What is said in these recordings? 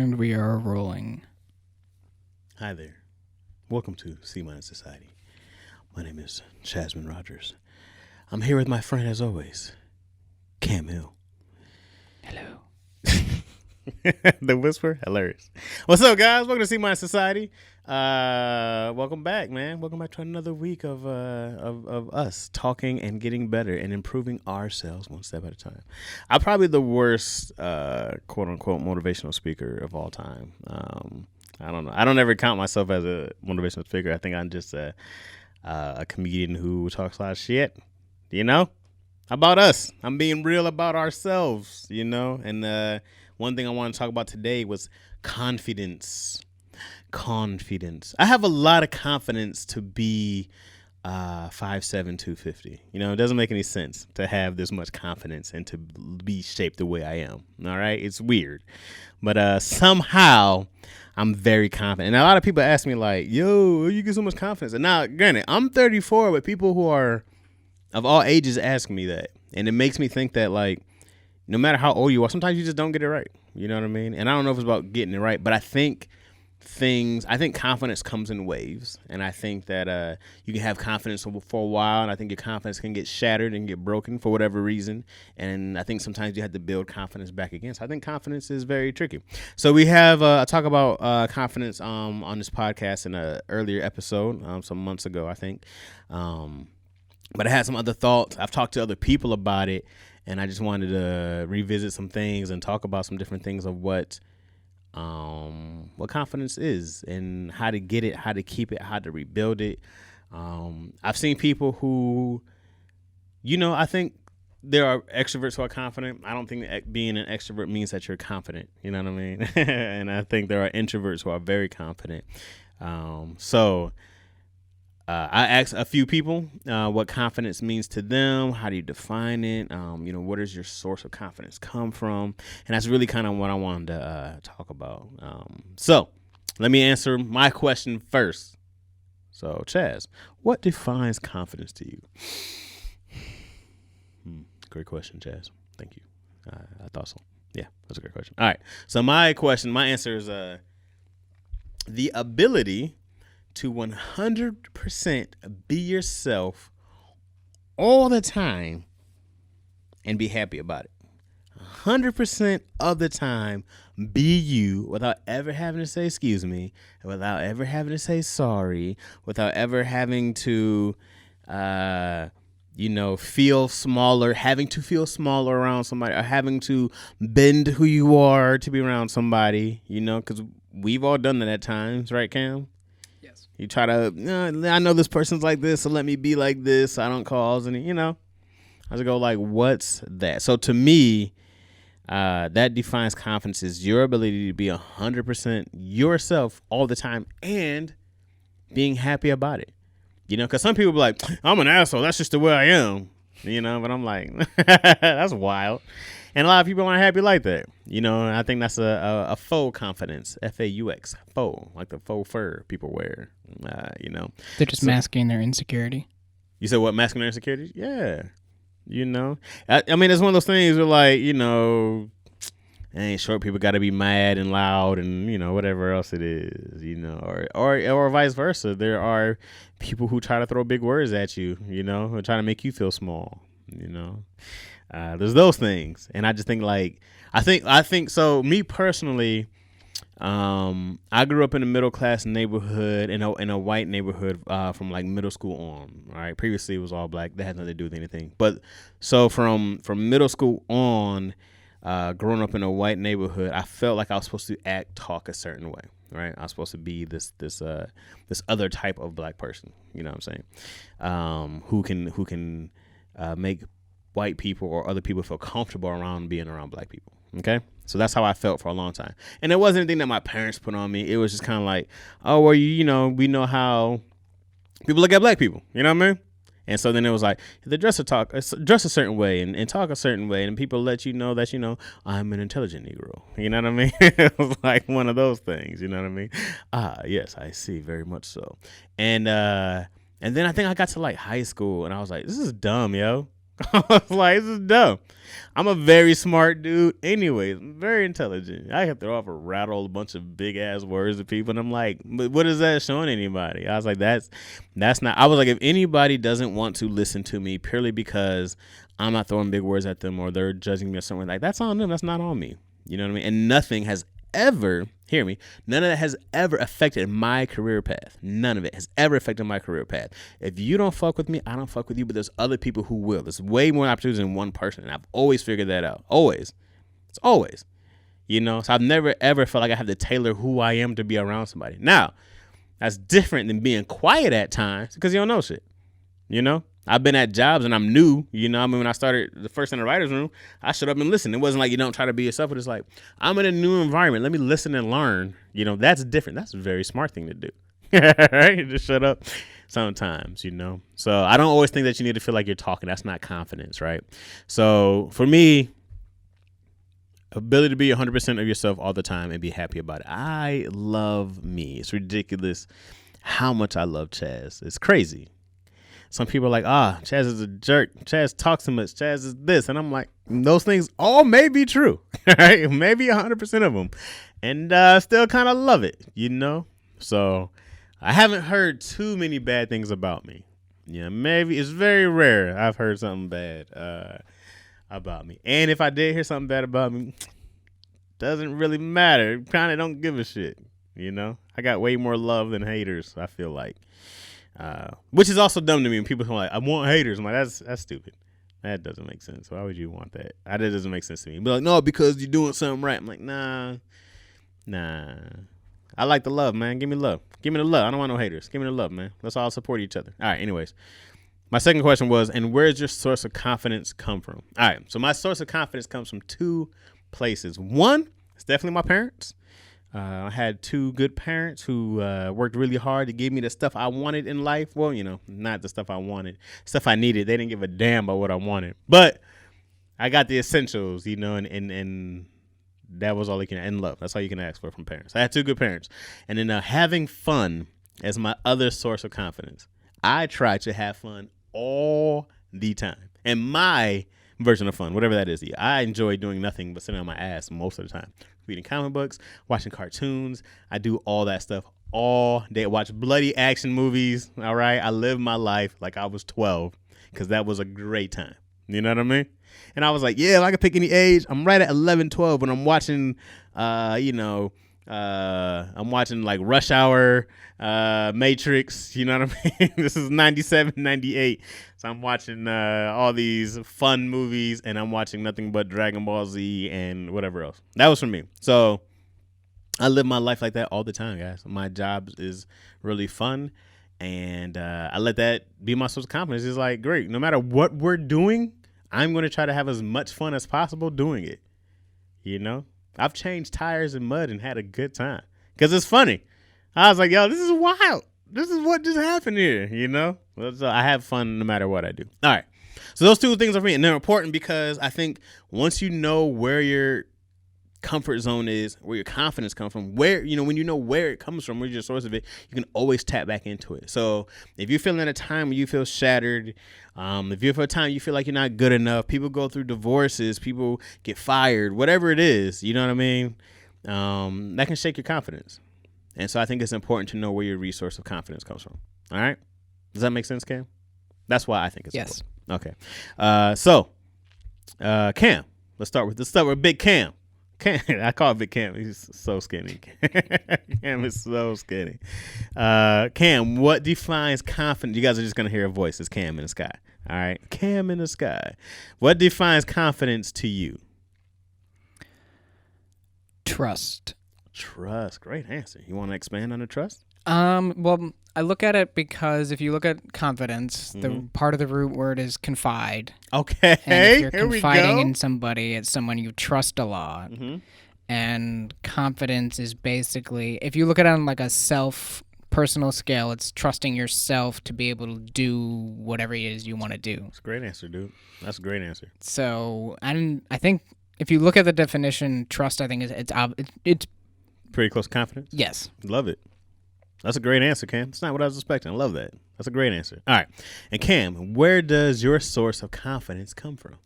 And we are rolling. Hi there. Welcome to C Mind Society. My name is Chaz Rogers. I'm here with my friend, as always, Cam Hill. Hello. The whisper? Hilarious. What's up, guys? Welcome to C Mind Society. Welcome back, man. Welcome back to another week of us talking and getting better and improving ourselves one step at a time. I'm probably the worst, quote unquote, motivational speaker of all time. I don't know. I don't ever count myself as a motivational speaker. I think I'm just a comedian who talks a lot of shit, about us. I'm being real about ourselves, And one thing I want to talk about today was confidence. I have a lot of confidence to be 5'7", 250. It doesn't make any sense to have this much confidence and to be shaped the way I am. All right, it's weird, but somehow I'm very confident. And a lot of people ask me like, "Yo, you get so much confidence?" And now, granted, I'm 34, but people who are of all ages ask me that, and it makes me think that like, no matter how old you are, sometimes you just don't get it right. You know what I mean? And I don't know if it's about getting it right, but I think confidence comes in waves, and I think that you can have confidence for a while, and I think your confidence can get shattered and get broken for whatever reason, and I think sometimes you have to build confidence back again. So I think confidence is very tricky. So we have I talk about confidence on this podcast in an earlier episode some months ago, I think, but I had some other thoughts. I've talked to other people about it, and I just wanted to revisit some things and talk about some different things of what confidence is and how to get it, how to keep it, how to rebuild it. I've seen people who, I think there are extroverts who are confident. I don't think that being an extrovert means that you're confident. You know what I mean? And I think there are introverts who are very confident. I asked a few people what confidence means to them. How do you define it? Where does your source of confidence come from? And that's really kind of what I wanted to talk about. So let me answer my question first. So, Chaz, what defines confidence to you? Great question, Chaz. Thank you. I thought so. Yeah, that's a great question. All right. So my answer is the ability to 100% be yourself all the time and be happy about it. 100% of the time, be you without ever having to say excuse me, without ever having to say sorry, without ever having to, feel smaller, having to feel smaller around somebody, or having to bend who you are to be around somebody, because we've all done that at times, right, Cam? You try to, I know this person's like this, so let me be like this. So I don't cause any, I just go like, what's that? So to me, that defines confidence is your ability to be 100% yourself all the time and being happy about it. Because some people be like, I'm an asshole. That's just the way I am. But I'm like, that's wild. And a lot of people aren't happy like that. And I think that's a faux confidence, FAUX, faux, like the faux fur people wear. They're just masking their insecurity. You said what? Masking their insecurity? Yeah. I mean, it's one of those things where like, short people got to be mad and loud and, whatever else it is, or vice versa. There are people who try to throw big words at you, who try to make you feel small, There's those things. And I just think like, I think so. Me personally, I grew up in a middle class neighborhood, in a white neighborhood, from like middle school on. All right. Previously it was all black. That had nothing to do with anything. But so from middle school on, growing up in a white neighborhood, I felt like I was supposed to talk a certain way. Right. I was supposed to be this other type of black person. You know what I'm saying? Who can make white people or other people feel comfortable around being around black people. Okay. So that's how I felt for a long time. And it wasn't anything that my parents put on me. It was just kind of like, oh, well, we know how people look at black people. You know what I mean? And so then it was like, they dress a certain way and talk a certain way. And people let you know that, I'm an intelligent Negro. You know what I mean? It was like one of those things. You know what I mean? Yes, I see. Very much so. And then I think I got to like high school and I was like, this is dumb, yo. I was like, this is dumb. I'm a very smart dude. Anyways, I'm very intelligent. I can throw off a rattle a bunch of big ass words to people, and I'm like, but what is that showing anybody? I was like, that's not. I was like, if anybody doesn't want to listen to me purely because I'm not throwing big words at them or they're judging me or something like that's on them. That's not on me. You know what I mean? And nothing has ever, hear me, none of that has ever affected my career path. None of it has ever affected my career path. If you don't fuck with me, I don't fuck with you, but there's other people who will. There's way more opportunities than one person, and I've always figured that out. Always. It's always. You know, so I've never, ever felt like I have to tailor who I am to be around somebody. Now, that's different than being quiet at times because you don't know shit. You know? I've been at jobs and I'm new, you know. I mean, when I started the first in the writer's room, I shut up and listened. It wasn't like you don't try to be yourself, but it's like, I'm in a new environment. Let me listen and learn. You know, that's different. That's a very smart thing to do. Right? Just shut up sometimes, you know. So I don't always think that you need to feel like you're talking. That's not confidence, right? So for me, ability to be 100% of yourself all the time and be happy about it. I love me. It's ridiculous how much I love Chaz. It's crazy. Some people are like, Chaz is a jerk. Chaz talks too much. Chaz is this. And I'm like, those things all may be true. Right? Maybe 100% of them. And still kind of love it, you know? So I haven't heard too many bad things about me. Yeah, maybe it's very rare I've heard something bad about me. And if I did hear something bad about me, doesn't really matter. Kind of don't give a shit, you know? I got way more love than haters, I feel like. Which is also dumb to me when people are like, I want haters. I'm like, that's stupid. That doesn't make sense. Why would you want that? That doesn't make sense to me. Be like, no, because you're doing something right. I'm like, nah. I like the love, man. Give me love. Give me the love. I don't want no haters. Give me the love, man. Let's all support each other. All right, anyways. My second question was, and where does your source of confidence come from? All right, so my source of confidence comes from two places. One, it's definitely my parents. I had two good parents who worked really hard to give me the stuff I wanted in life. Well, you know, not the stuff I wanted, stuff I needed. They didn't give a damn about what I wanted, but I got the essentials, you know, and that was all you can, and love. That's all you can ask for from parents. I had two good parents, and then having fun as my other source of confidence. I try to have fun all the time, and my version of fun, whatever that is. I enjoy doing nothing but sitting on my ass most of the time. Reading comic books, watching cartoons. I do all that stuff all day. Watch bloody action movies. All right. I live my life like I was 12 because that was a great time. You know what I mean? And I was like, yeah, if I could pick any age, I'm right at 11, 12 when I'm watching, I'm watching like Rush Hour, Matrix, you know what I mean? This is 97, 98. So I'm watching all these fun movies, and I'm watching nothing but Dragon Ball Z and whatever else. That was for me. So I live my life like that all the time, guys. My job is really fun, and I let that be my source of confidence. It's like, great, no matter what we're doing, I'm going to try to have as much fun as possible doing it, you know? I've changed tires in mud and had a good time because it's funny. I was like, yo, this is wild. This is what just happened here, you know? So I have fun no matter what I do. All right. So those two things are for me, and they're important because I think once you know where your comfort zone is, where your confidence comes from, where, you know, when you know where it comes from, where's your source of it, you can always tap back into it. So if you're feeling at a time where you feel shattered, if you're for a time you feel like you're not good enough, people go through divorces, people get fired, whatever it is, you know what I mean? That can shake your confidence. And so I think it's important to know where your resource of confidence comes from. All right? Does that make sense, Cam? That's why I think it's yes. important. Okay. So Cam, let's start with Big Cam. I call it Big Cam. He's so skinny. Cam is so skinny. Cam, what defines confidence? You guys are just going to hear a voice. It's Cam in the sky. All right. Cam in the sky. What defines confidence to you? Trust. Trust. Great answer. You want to expand on the trust? Well, I look at it because if you look at confidence, the part of the root word is confide. Okay, and if you're here we confiding go. in somebody, it's someone you trust a lot. Mm-hmm. And confidence is basically, if you look at it on like a personal scale, it's trusting yourself to be able to do whatever it is you want to do. That's a great answer, dude. That's a great answer. So, and I think if you look at the definition, trust, I think it's pretty close to confidence. Yes. Love it. That's a great answer, Cam. It's not what I was expecting. I love that. That's a great answer. All right. And Cam, where does your source of confidence come from?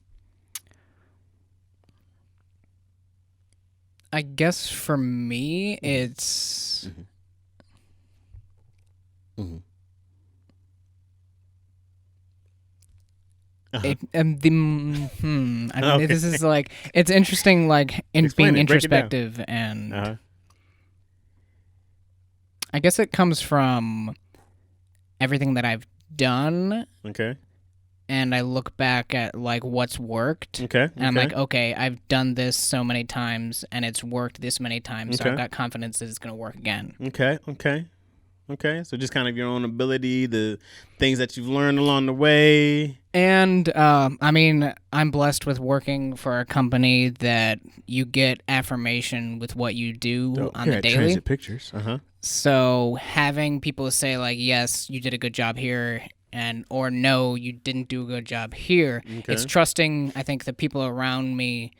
I guess for me, it's I mean, Okay. this is like it's interesting, like in Explain being it. Break it down. introspective, and Uh-huh. I guess it comes from everything that I've done, Okay. and I look back at like what's worked. Okay. And I'm like, okay, I've done this so many times and it's worked this many times, so Okay. I've got confidence that it's going to work again. Okay. So just kind of your own ability, the things that you've learned along the way. And I mean, I'm blessed with working for a company that you get affirmation with what you do on the daily. Transit Pictures. So having people say like, yes, you did a good job here, and or no, you didn't do a good job here. Okay. It's trusting, I think, the people around me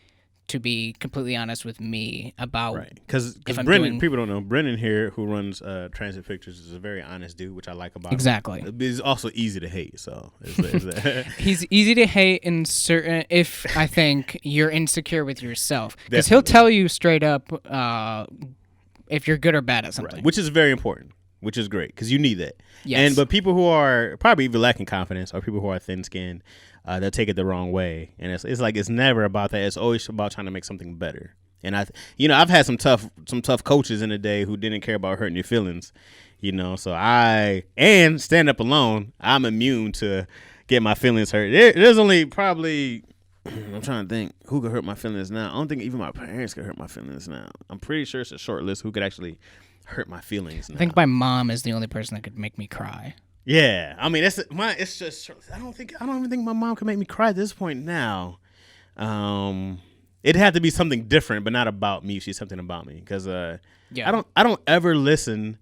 to be completely honest with me about Right. Because I'm Brendan, doing- people don't know, Brendan here, who runs Transit Pictures, is a very honest dude, which I like about exactly. him. He's also easy to hate, so is that. He's easy to hate in certain if I think you're insecure with yourself, because he'll tell you straight up if you're good or bad at something. Right. Which is very important, which is great, because you need that. Yes. But people who are probably even lacking confidence, or people who are thin-skinned, they'll take it the wrong way, and it's like it's never about that. It's always about trying to make something better. And I've had some tough coaches in the day who didn't care about hurting your feelings, So and stand up alone, I'm immune to get my feelings hurt. There's only probably I'm trying to think who could hurt my feelings now. I don't think even my parents could hurt my feelings now. I'm pretty sure it's a short list who could actually hurt my feelings now. I think my mom is the only person that could make me cry. Yeah, I mean it's just I don't even think my mom could make me cry at this point now. It had to be something different, but not about me. She's something about me, because Yeah. I don't ever listen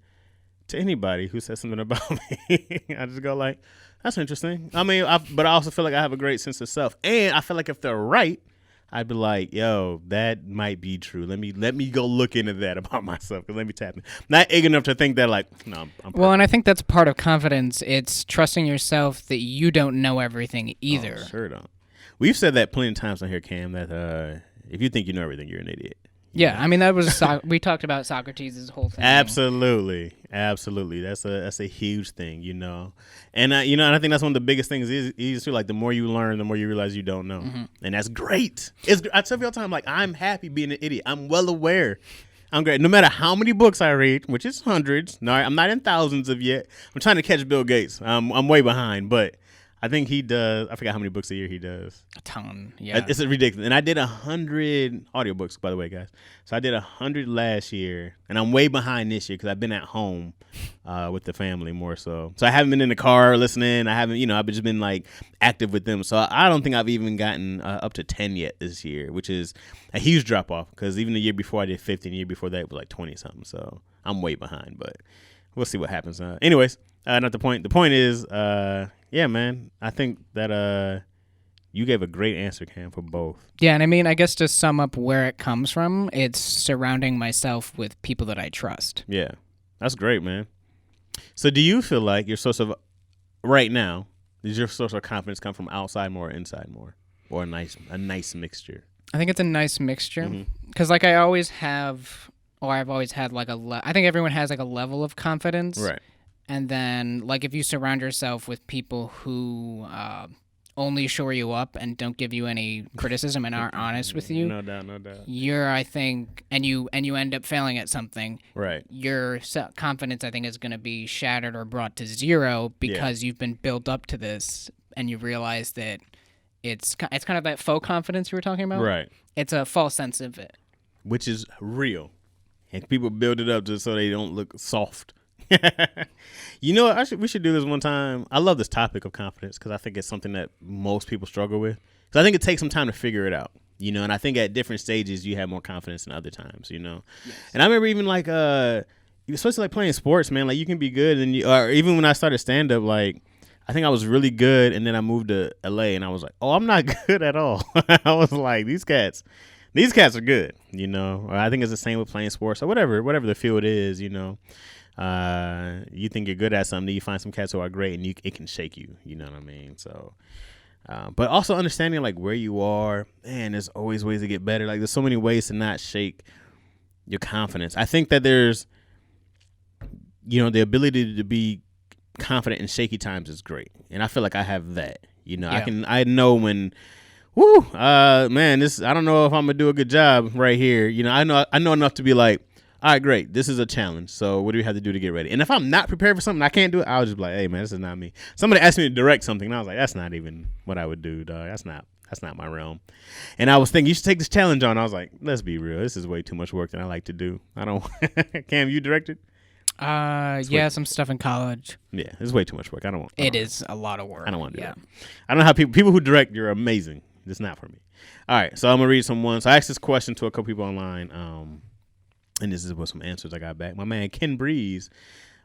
to anybody who says something about me. I just go like, that's interesting. I mean, but I also feel like I have a great sense of self, and I feel like if they're right, I'd be like, yo, that might be true. Let me go look into that about myself. Let me tap in. Not ignorant enough to think that like, no, I'm perfect. Well, and I think that's part of confidence. It's trusting yourself that you don't know everything either. Oh, sure don't. We've said that plenty of times on here, Cam, that if you think you know everything, you're an idiot. Yeah, I mean that was we talked about Socrates' whole thing. Absolutely. That's a huge thing, and and I think that's one of the biggest things is too. Like the more you learn, the more you realize you don't know, and that's great. I tell you all the time, like I'm happy being an idiot. I'm well aware. I'm great. No matter how many books I read, which is hundreds. No, I'm not in thousands of yet. I'm trying to catch Bill Gates. I'm way behind, but I think he does. I forgot how many books a year he does. A ton, yeah. It's ridiculous. And I did 100 audiobooks, by the way, guys. So I did 100 last year, and I'm way behind this year because I've been at home with the family more so. So I haven't been in the car listening. I haven't, I've just been like active with them. So I don't think I've even gotten up to 10 yet this year, which is a huge drop off because even the year before I did 50, and the year before that was like 20 something. So I'm way behind, but we'll see what happens. Anyways, not the point. The point is, yeah, man, I think that you gave a great answer, Cam, for both. Yeah, and I mean, I guess to sum up where it comes from, it's surrounding myself with people that I trust. Yeah, that's great, man. So do you feel like your source of, right now, does your source of confidence come from outside more or inside more? Or a nice mixture? I think it's a nice mixture. Because like I always have, or I've always had like I think everyone has like a level of confidence. Right. And then, like, if you surround yourself with people who only shore you up and don't give you any criticism and aren't honest with you, No doubt. you're, I think, and you end up failing at something, Right. your confidence, I think, is going to be shattered or brought to zero because you've been built up to this and you realize that it's kind of that faux confidence you were talking about. Right. It's a false sense of it. Which is real. And people build it up just so they don't look soft. You know what? We should do this one time. I love this topic of confidence because I think it's something that most people struggle with. Because I think it takes some time to figure it out, and I think at different stages you have more confidence than other times, Yes. And I remember even like, especially like playing sports, man, like you can be good or even when I started stand up, like I think I was really good and then I moved to LA and I was like, oh, I'm not good at all. I was like, these cats, These cats are good, you know. I think it's the same with playing sports or whatever the field is, you know. You think you're good at something, you find some cats who are great, and it can shake you. You know what I mean? So, but also understanding like where you are, man. There's always ways to get better. Like there's so many ways to not shake your confidence. I think that there's, you know, the ability to be confident in shaky times is great, and I feel like I have that. You know, Yeah. I know when. Woo, man, I don't know if I'm gonna do a good job right here. You know, I know enough to be like, all right, great, this is a challenge. So what do we have to do to get ready? And if I'm not prepared for something, I can't do it. I'll just be like, hey, man, this is not me. Somebody asked me to direct something, and I was like, that's not even what I would do, dog. That's not my realm. And I was thinking you should take this challenge on. I was like, let's be real, this is way too much work than I like to do. I don't. Cam, you directed? Yeah, some stuff in college. Yeah, it's way too much work. I don't want. It is a lot of work. I don't want to do that. I don't know how people who direct, you're amazing. It's not for me. All right, so I'm gonna read some ones. So I asked this question to a couple people online, and this is what some answers I got back. My man Ken Breeze,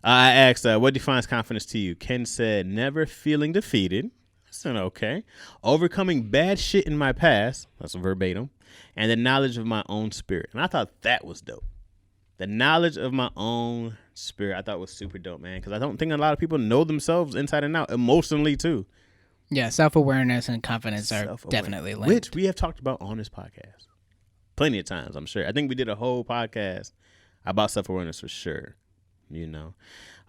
I asked, "What defines confidence to you?" Ken said, "Never feeling defeated." That's an okay. Overcoming bad shit in my past. That's verbatim, and the knowledge of my own spirit. And I thought that was dope. The knowledge of my own spirit, I thought was super dope, man. Because I don't think a lot of people know themselves inside and out, emotionally too. Yeah, self-awareness and confidence are definitely linked. Which we have talked about on this podcast plenty of times, I'm sure. I think we did a whole podcast about self-awareness for sure, you know.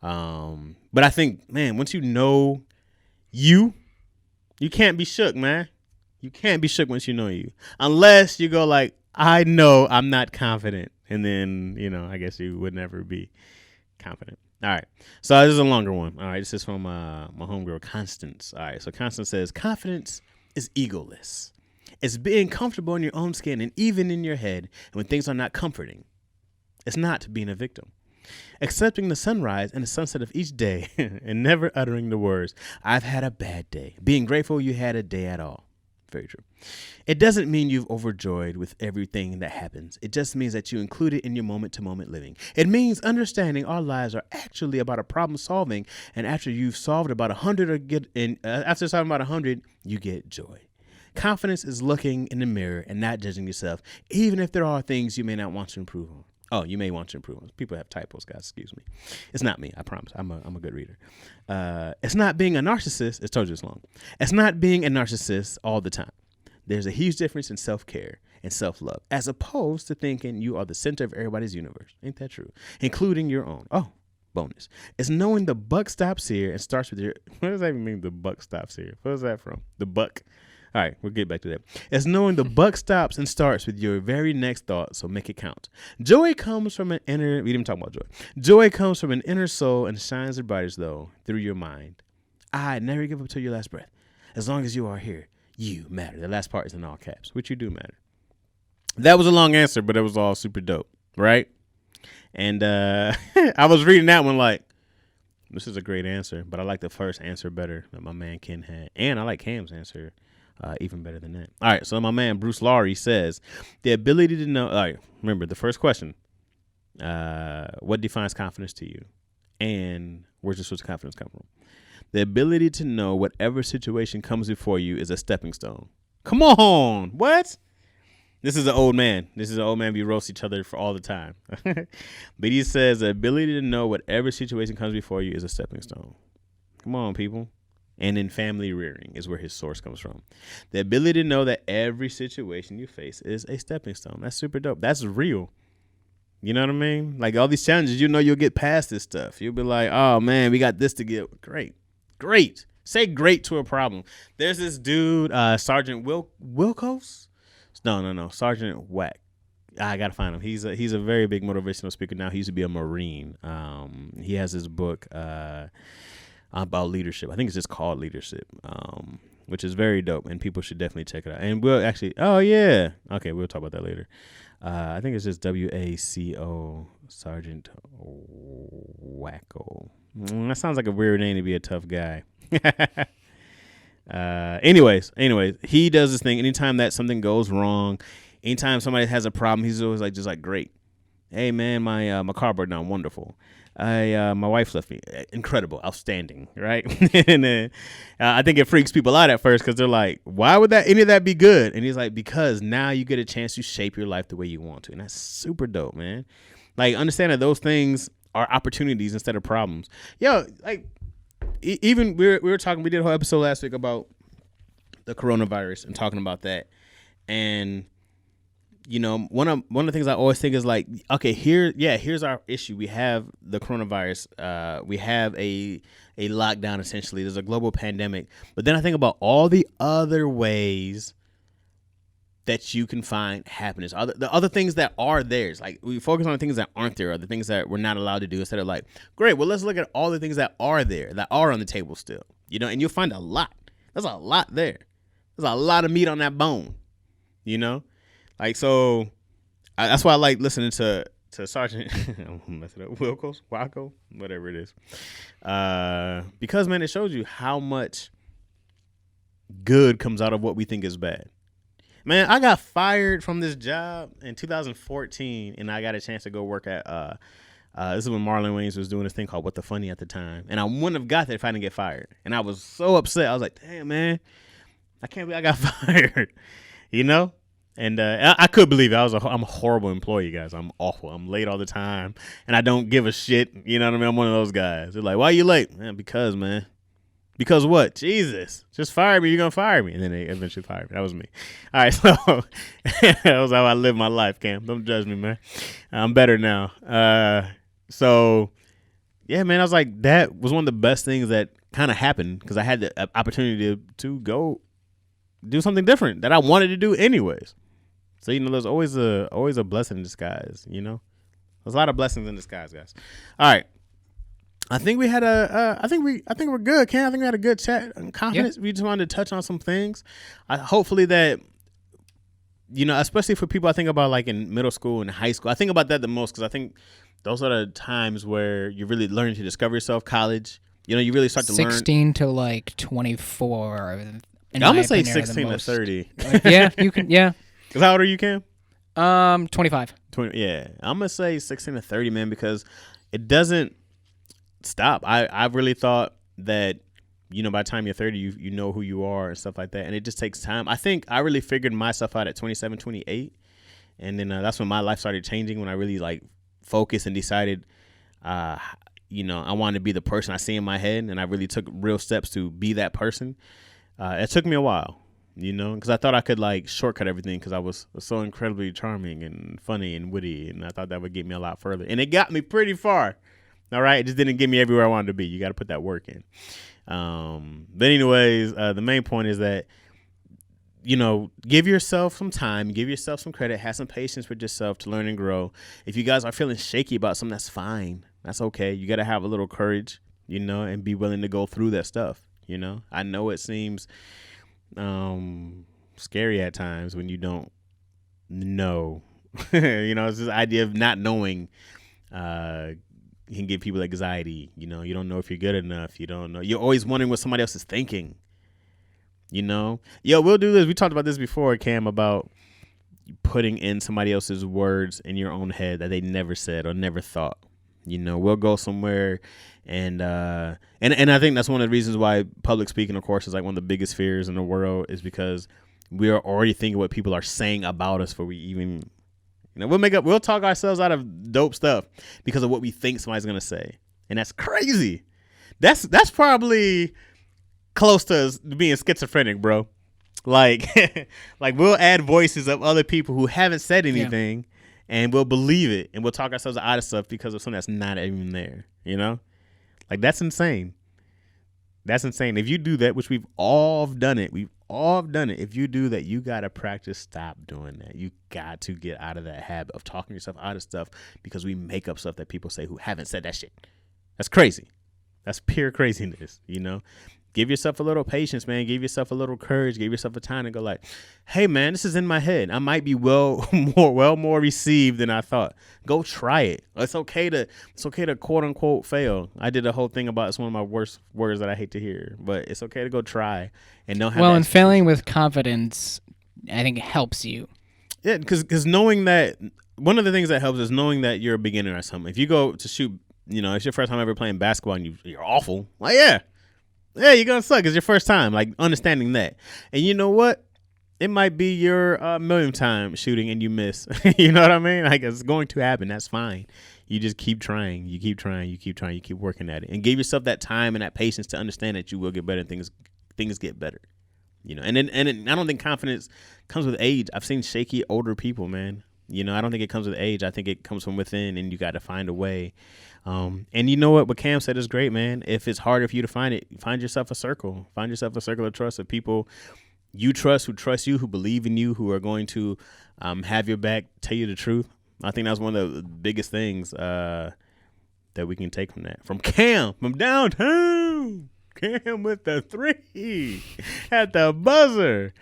But I think, man, once you know you can't be shook, man. You can't be shook once you know you. Unless you go like, I know I'm not confident. And then, you know, I guess you would never be confident. All right. So this is a longer one. All right. This is from my homegirl, Constance. All right. So Constance says, confidence is egoless. It's being comfortable in your own skin and even in your head when things are not comforting. It's not being a victim. Accepting the sunrise and the sunset of each day and never uttering the words, I've had a bad day. Being grateful you had a day at all. Very true. It doesn't mean you've overjoyed with everything that happens. It just means that you include it in your moment-to-moment living. It means understanding our lives are actually about a problem solving, and after you've solved about 100 after solving about 100, you get joy. Confidence is looking in the mirror and not judging yourself, even if there are things you may not want to improve on. Oh, you may want to improve on. People have typos, guys. Excuse me. It's not me. I promise. I'm a good reader. It's not being a narcissist. It's told you this long. It's not being a narcissist all the time. There's a huge difference in self-care and self-love, as opposed to thinking you are the center of everybody's universe. Ain't that true? Including your own. Oh, bonus. It's knowing the buck stops here and starts with your. What does that even mean? The buck stops here. Where's that from? The buck. All right, we'll get back to that. It's knowing the buck stops and starts with your very next thought, so make it count. Joy comes from an inner, we didn't even talk about joy. Joy comes from an inner soul and shines the brightest, though, through your mind. I never give up till your last breath. As long as you are here, you matter. The last part is in all caps, which you do matter. That was a long answer, but it was all super dope, right? And I was reading that one like, this is a great answer, but I like the first answer better that my man Ken had. And I like Cam's answer even better than that. All right, so my man Bruce Laurie says, the ability to know, all right, remember the first question, what defines confidence to you? And where's the source of confidence come from? The ability to know whatever situation comes before you is a stepping stone. Come on, what? This is an old man. We roast each other for all the time. But he says the ability to know whatever situation comes before you is a stepping stone. Come on, people. And in family rearing is where his source comes from. The ability to know that every situation you face is a stepping stone. That's super dope. That's real. You know what I mean? Like all these challenges, you know you'll get past this stuff. You'll be like, oh, man, we got this to get. Great. Say great to a problem. There's this dude, Sergeant Wilkos. No. Sergeant Whack. I got to find him. He's a very big motivational speaker now. He used to be a Marine. He has this book about leadership. I think it's just called Leadership, which is very dope, and people should definitely check it out. And we'll actually, oh yeah, okay, we'll talk about that later. I think it's just WACO, Sergeant Wacko. That sounds like a weird name to be a tough guy. Anyways, he does this thing anytime that something goes wrong, anytime somebody has a problem, he's always like, just like, great. Hey man, my car broke down. Wonderful. My wife left me. Incredible, outstanding, right? And then I think it freaks people out at first because they're like, "Why would any of that be good?" And he's like, "Because now you get a chance to shape your life the way you want to," and that's super dope, man. Like understand that those things are opportunities instead of problems. Yo, like even we were talking. We did a whole episode last week about the coronavirus and talking about that, and one of the things I always think is like, okay, here's our issue. We have the coronavirus. We have a lockdown essentially. There's a global pandemic. But then I think about all the other ways that you can find happiness. The other things that are theirs. Like we focus on the things that aren't there, or the things that we're not allowed to do instead of like, great, well, let's look at all the things that are there, that are on the table still. And you'll find a lot. There's a lot there. There's a lot of meat on that bone, Like, so that's why I like listening to Sergeant Wilco, whatever it is. Because, man, it shows you how much good comes out of what we think is bad. Man, I got fired from this job in 2014, and I got a chance to go work at this is when Marlon Wayans was doing this thing called What the Funny at the time. And I wouldn't have got that if I didn't get fired. And I was so upset. I was like, damn, man, I can't believe I got fired, And I could believe it. I'm a horrible employee, guys. I'm awful. I'm late all the time, and I don't give a shit. You know what I mean? I'm one of those guys. They're like, why are you late? Man, because, man. Because what? Jesus. Just fire me. You're going to fire me. And then they eventually fired me. That was me. All right, so that was how I live my life, Cam. Don't judge me, man. I'm better now. So, yeah, man, I was like, that was one of the best things that kind of happened because I had the opportunity to go do something different that I wanted to do anyways. So, there's always a blessing in disguise, There's a lot of blessings in disguise, guys. All right. I think we had I think we're good, Ken. I think we had a good chat and confidence. Yeah. We just wanted to touch on some things. Hopefully that, especially for people I think about like in middle school and high school. I think about that the most because I think those are the times where you're really learning to discover yourself. College, you really start to 16 to like 24. I'm going to say 16 to 30. Yeah, you can, yeah. Because how old are you, Cam? 25. 20, yeah. I'm going to say 16 to 30, man, because it doesn't stop. I really thought that, by the time you're 30, you know who you are and stuff like that. And it just takes time. I think I really figured myself out at 27, 28. And then that's when my life started changing, when I really like focused and decided, I wanted to be the person I see in my head. And I really took real steps to be that person. It took me a while, because I thought I could like shortcut everything because I was so incredibly charming and funny and witty. And I thought that would get me a lot further. And it got me pretty far. All right. It just didn't get me everywhere I wanted to be. You got to put that work in. But anyways, the main point is that, give yourself some time, give yourself some credit, have some patience with yourself to learn and grow. If you guys are feeling shaky about something, that's fine. That's okay. You got to have a little courage, and be willing to go through that stuff. I know it seems scary at times when you don't know. It's this idea of not knowing can give people anxiety. You don't know if you're good enough. You don't know. You're always wondering what somebody else is thinking. Yo, we'll do this. We talked about this before, Cam, about putting in somebody else's words in your own head that they never said or never thought. We'll go somewhere and I think that's one of the reasons why public speaking, of course, is like one of the biggest fears in the world, is because we are already thinking what people are saying about us before we even, we'll talk ourselves out of dope stuff because of what we think somebody's going to say. And that's crazy. That's probably close to being schizophrenic, bro. Like, like we'll add voices of other people who haven't said anything. Yeah. And we'll believe it, and we'll talk ourselves out of stuff because of something that's not even there, Like, that's insane. That's insane. If you do that, which we've all done it. If you do that, you got to practice stop doing that. You got to get out of that habit of talking yourself out of stuff because we make up stuff that people say who haven't said that shit. That's crazy. That's pure craziness, Give yourself a little patience, man. Give yourself a little courage. Give yourself a time to go like, hey, man, this is in my head. I might be more received than I thought. Go try it. It's okay to quote unquote fail. I did a whole thing about it's one of my worst words that I hate to hear, but it's okay to go try and don't have. Well, and failing with confidence, I think it helps you. Yeah, because knowing that one of the things that helps is knowing that you're a beginner at something. If you go to shoot, it's your first time ever playing basketball and you're awful. Like, yeah, you're going to suck. It's your first time. Like, understanding that. And you know what? It might be your millionth time shooting and you miss. You know what I mean? Like, it's going to happen. That's fine. You just keep trying. You keep trying. You keep trying. You keep working at it. And give yourself that time and that patience to understand that you will get better and things get better. And I don't think confidence comes with age. I've seen shaky older people, man. I don't think it comes with age. I think it comes from within, and you got to find a way. And you know what Cam said is great, man. If it's harder for you to find it, find yourself a circle. Find yourself a circle of trust of people you trust, who trust you, who believe in you, who are going to have your back, tell you the truth. I think that's one of the biggest things that we can take from that. From Cam, from downtown. Cam with the 3 at the buzzer,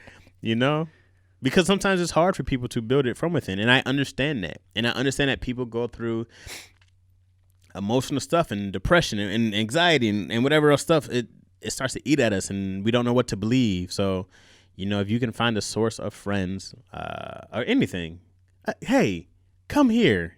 because sometimes it's hard for people to build it from within. And I understand that. And I understand that people go through emotional stuff and depression and anxiety and whatever else stuff. It starts to eat at us and we don't know what to believe. So, if you can find a source of friends or anything, hey, come here,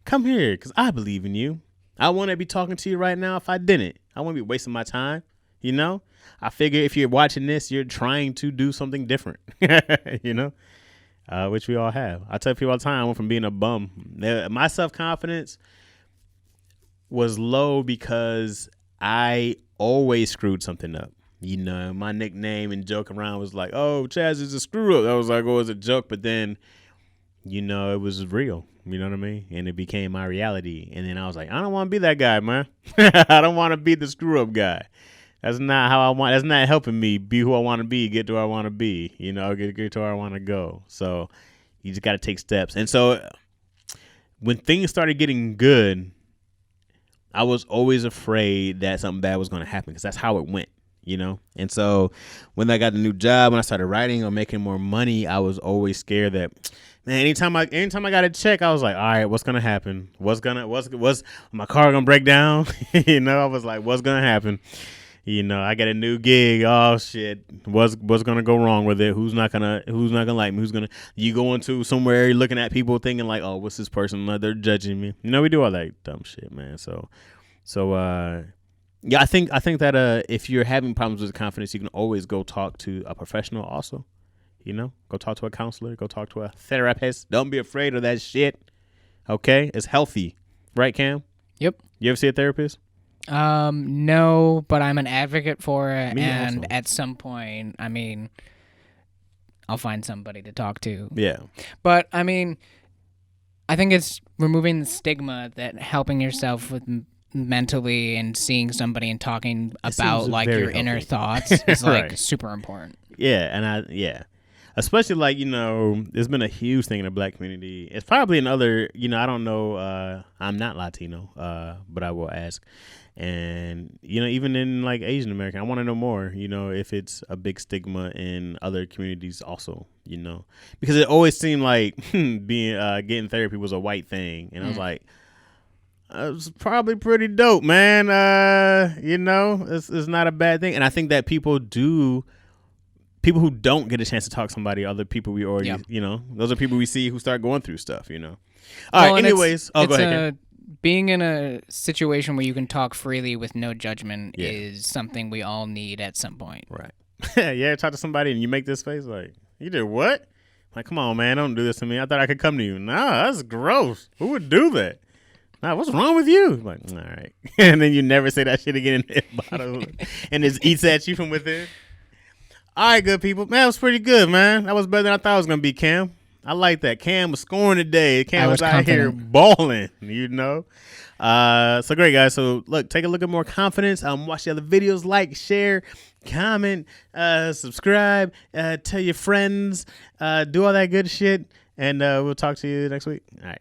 come here because I believe in you. I want to be talking to you right now if I didn't. I wouldn't be wasting my time, I figure if you're watching this, you're trying to do something different, which we all have. I tell people all the time, I went from being a bum. My self-confidence was low because I always screwed something up. My nickname and joke around was like, oh, Chaz is a screw up. I was like, oh, it's a joke. But then, it was real. You know what I mean? And it became my reality. And then I was like, I don't want to be that guy, man. I don't want to be the screw up guy. That's not how I want. That's not helping me be who I want to be, get to where I want to be, get to where I want to go. So you just got to take steps. And so when things started getting good, I was always afraid that something bad was going to happen because that's how it went, And so when I got the new job, when I started writing or making more money, I was always scared that, man, anytime I got a check, I was like, all right, what's gonna happen? What's my car gonna break down? I was like, what's gonna happen? I got a new gig. Oh shit, what's gonna go wrong with it? Who's not gonna like me? You go into somewhere, you're looking at people thinking like, oh, what's this person? They're judging me. We do all that dumb shit, man. So yeah, I think that if you're having problems with confidence, you can always go talk to a professional also. Go talk to a counselor, go talk to a therapist. Don't be afraid of that shit. Okay? It's healthy. Right, Cam? Yep. You ever see a therapist? No, but I'm an advocate for it. Me and also. At some point, I'll find somebody to talk to. Yeah. But, I think it's removing the stigma that helping yourself with mentally and seeing somebody and talking about like your healthy. Inner thoughts is like Right. super important. Yeah, especially like there's been a huge thing in the black community. It's probably in other, I don't know. I'm not Latino, but I will ask. And even in like Asian American, I want to know more. If it's a big stigma in other communities also. Because it always seemed like getting therapy was a white thing, and I was like, it's probably pretty dope, man. It's not a bad thing, and I think that people who don't get a chance to talk to somebody, other people we already, those are people we see who start going through stuff, All right, anyways. Go ahead. Being in a situation where you can talk freely with no judgment is something we all need at some point. Right. Yeah, talk to somebody and you make this face like, you did what? Like, come on, man, don't do this to me. I thought I could come to you. Nah, that's gross. Who would do that? Nah, what's wrong with you? Like, all right. And then you never say that shit again in the bottom. And it eats at you from within. All right, good people. Man, that was pretty good, man. That was better than I thought it was going to be, Cam. I like that. Cam was scoring today. Cam was out here balling, So great, guys. So, look, take a look at more confidence. Watch the other videos. Like, share, comment, subscribe, tell your friends, do all that good shit. And we'll talk to you next week. All right.